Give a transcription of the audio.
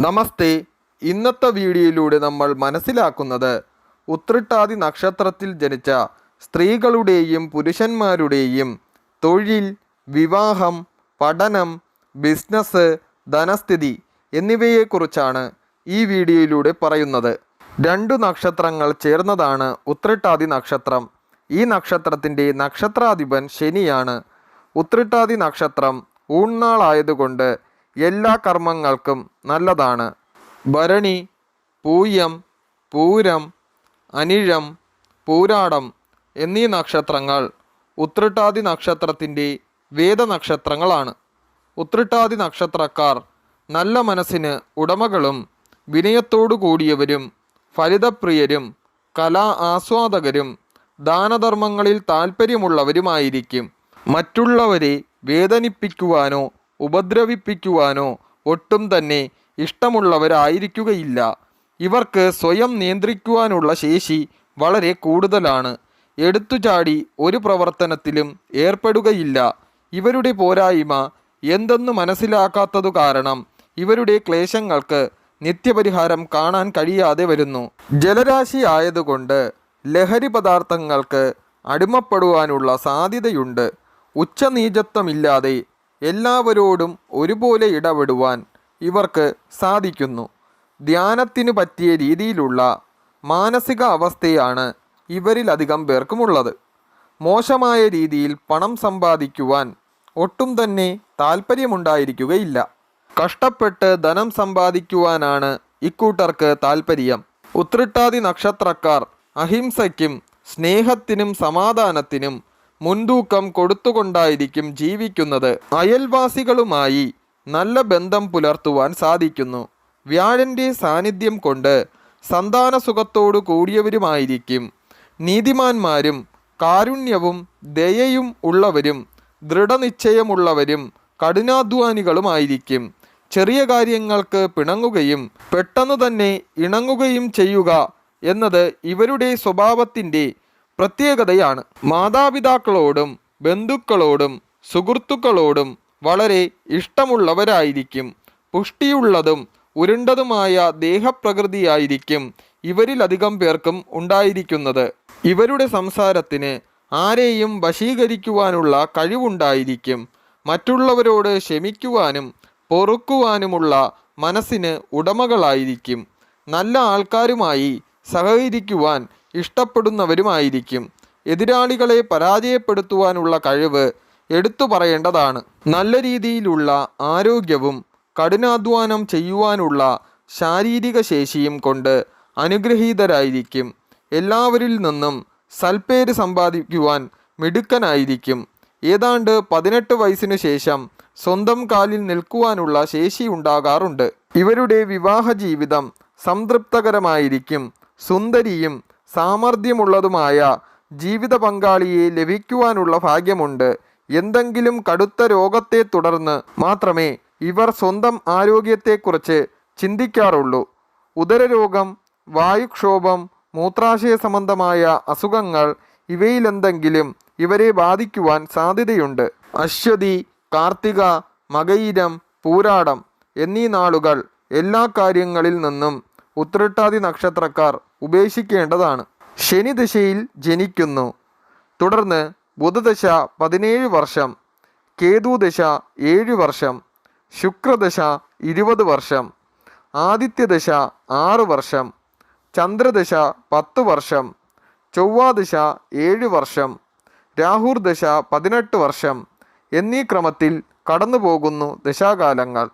നമസ്തേ. ഇന്നത്തെ വീഡിയോയിലൂടെ നമ്മൾ മനസ്സിലാക്കുന്നത് ഉത്രട്ടാതി നക്ഷത്രത്തിൽ ജനിച്ച സ്ത്രീകളുടെയും പുരുഷന്മാരുടെയും തൊഴിൽ, വിവാഹം, പഠനം, ബിസിനസ്, ധനസ്ഥിതി എന്നിവയെക്കുറിച്ചാണ് ഈ വീഡിയോയിലൂടെ പറയുന്നത്. 2 നക്ഷത്രങ്ങൾ ചേർന്നതാണ് ഉത്രട്ടാതി നക്ഷത്രം. ഈ നക്ഷത്രത്തിൻ്റെ നക്ഷത്രാധിപൻ ശനിയാണ്. ഉത്രട്ടാതി നക്ഷത്രം ഊൺനാളായതുകൊണ്ട് എല്ലാ കർമ്മങ്ങൾക്കും നല്ലതാണ്. ഭരണി, പൂയം, പൂരം, അനിഴം, പൂരാടം എന്നീ നക്ഷത്രങ്ങൾ ഉത്രട്ടാതി നക്ഷത്രത്തിൻ്റെ വേദനക്ഷത്രങ്ങളാണ്. ഉത്രട്ടാതി നക്ഷത്രക്കാർ നല്ല മനസ്സിന് ഉടമകളും വിനയത്തോടു കൂടിയവരും ഫലിതപ്രിയരും കലാ ആസ്വാദകരും ദാനധർമ്മങ്ങളിൽ താൽപ്പര്യമുള്ളവരുമായിരിക്കും. മറ്റുള്ളവരെ വേദനിപ്പിക്കുവാനോ ഉപദ്രവിപ്പിക്കുവാനോ ഒട്ടും തന്നെ ഇഷ്ടമുള്ളവരായിരിക്കുകയില്ല. ഇവർക്ക് സ്വയം നിയന്ത്രിക്കുവാനുള്ള ശേഷി വളരെ കൂടുതലാണ്. എടുത്തുചാടി ഒരു പ്രവർത്തനത്തിലും ഏർപ്പെടുകയില്ല. ഇവരുടെ പോരായ്മ എന്തെന്ന് മനസ്സിലാക്കാത്തതു കാരണം ഇവരുടെ ക്ലേശങ്ങൾക്ക് നിത്യപരിഹാരം കാണാൻ കഴിയാതെ വരുന്നു. ജലരാശി ആയതുകൊണ്ട് ലഹരി പദാർത്ഥങ്ങൾക്ക് അടിമപ്പെടുവാനുള്ള സാധ്യതയുണ്ട്. ഉച്ചനീചത്വമില്ലാതെ എല്ലാവരോടും ഒരുപോലെ ഇടപെടുവാൻ ഇവർക്ക് സാധിക്കുന്നു. ധ്യാനത്തിന് പറ്റിയ രീതിയിലുള്ള മാനസിക അവസ്ഥയാണ് ഇവരിലധികം പേർക്കുമുള്ളത്. മോശമായ രീതിയിൽ പണം സമ്പാദിക്കുവാൻ ഒട്ടും തന്നെ താല്പര്യമുണ്ടായിരിക്കുകയില്ല. കഷ്ടപ്പെട്ട് ധനം സമ്പാദിക്കുവാനാണ് ഇക്കൂട്ടർക്ക് താല്പര്യം. ഉത്രട്ടാതി നക്ഷത്രക്കാർ അഹിംസയ്ക്കും സ്നേഹത്തിനും സമാധാനത്തിനും മുൻതൂക്കം കൊടുത്തുകൊണ്ടായിരിക്കും ജീവിക്കുന്നത്. അയൽവാസികളുമായി നല്ല ബന്ധം പുലർത്തുവാൻ സാധിക്കുന്നു. വ്യാഴൻ്റെ സാന്നിധ്യം കൊണ്ട് സന്താന സുഖത്തോടു കൂടിയവരുമായിരിക്കും. നീതിമാന്മാരും കാരുണ്യവും ദയയും ഉള്ളവരും ദൃഢനിശ്ചയമുള്ളവരും കഠിനാധ്വാനികളുമായിരിക്കും. ചെറിയ കാര്യങ്ങൾക്ക് പിണങ്ങുകയും പെട്ടെന്ന് തന്നെ ഇണങ്ങുകയും ചെയ്യുക എന്നത് ഇവരുടെ സ്വഭാവത്തിൻ്റെ പ്രത്യേകതയാണ്. മാതാപിതാക്കളോടും ബന്ധുക്കളോടും സുഹൃത്തുക്കളോടും വളരെ ഇഷ്ടമുള്ളവരായിരിക്കും. പുഷ്ടിയുള്ളതും ഉരുണ്ടതുമായ ദേഹപ്രകൃതിയായിരിക്കും ഇവരിലധികം പേർക്കും ഉണ്ടായിരിക്കുന്നത്. ഇവരുടെ സംസാരത്തിന് ആരെയും വശീകരിക്കുവാനുള്ള കഴിവുണ്ടായിരിക്കും. മറ്റുള്ളവരോട് ക്ഷമിക്കുവാനും പൊറുക്കുവാനുമുള്ള മനസ്സിന് ഉടമകളായിരിക്കും. നല്ല ആൾക്കാരുമായി സഹകരിക്കുവാൻ ഇഷ്ടപ്പെടുന്നവരുമായിരിക്കും. എതിരാളികളെ പരാജയപ്പെടുത്തുവാനുള്ള കഴിവ് എടുത്തു പറയേണ്ടതാണ്. നല്ല രീതിയിലുള്ള ആരോഗ്യവും കഠിനാധ്വാനം ചെയ്യുവാനുള്ള ശാരീരിക ശേഷിയും കൊണ്ട് അനുഗ്രഹീതരായിരിക്കും. എല്ലാവരിൽ നിന്നും സൽപ്പേര് സമ്പാദിക്കുവാൻ മിടുക്കനായിരിക്കും. ഏതാണ്ട് 18 വയസ്സിനു ശേഷം സ്വന്തം കാലിൽ നിൽക്കുവാനുള്ള ശേഷി ഉണ്ടാകാറുണ്ട്. ഇവരുടെ വിവാഹ ജീവിതം സംതൃപ്തകരമായിരിക്കും. സുന്ദരിയും സാമർഥ്യമുള്ളതുമായ ജീവിത പങ്കാളിയെ ലഭിക്കുവാനുള്ള ഭാഗ്യമുണ്ട്. എന്തെങ്കിലും കടുത്ത രോഗത്തെ തുടർന്ന് മാത്രമേ ഇവർ സ്വന്തം ആരോഗ്യത്തെക്കുറിച്ച് ചിന്തിക്കാറുള്ളൂ. ഉദരരോഗം, വായുക്ഷോഭം, മൂത്രാശയ സംബന്ധമായ അസുഖങ്ങൾ ഇവയിലെന്തെങ്കിലും ഇവരെ ബാധിക്കുവാൻ സാധ്യതയുണ്ട്. അശ്വതി, കാർത്തിക, മകയിരം, പൂരാടം എന്നീ നാളുകൾ എല്ലാ കാര്യങ്ങളിൽ നിന്നും ഉത്രട്ടാതി നക്ഷത്രക്കാർ ഉപേക്ഷിക്കേണ്ടതാണ്. ശനിദശയിൽ ജനിക്കുന്നു. തുടർന്ന് ബുധദശ 17 വർഷം, കേതുദശ 7 വർഷം, ശുക്രദശ 20 വർഷം, ആദിത്യദശ 6 വർഷം, ചന്ദ്രദശ 10 വർഷം, ചൊവ്വാദശ 7 വർഷം, രാഹുർദശ 18 വർഷം എന്നീ ക്രമത്തിൽ കടന്നുപോകുന്നു ദശാകാലങ്ങൾ.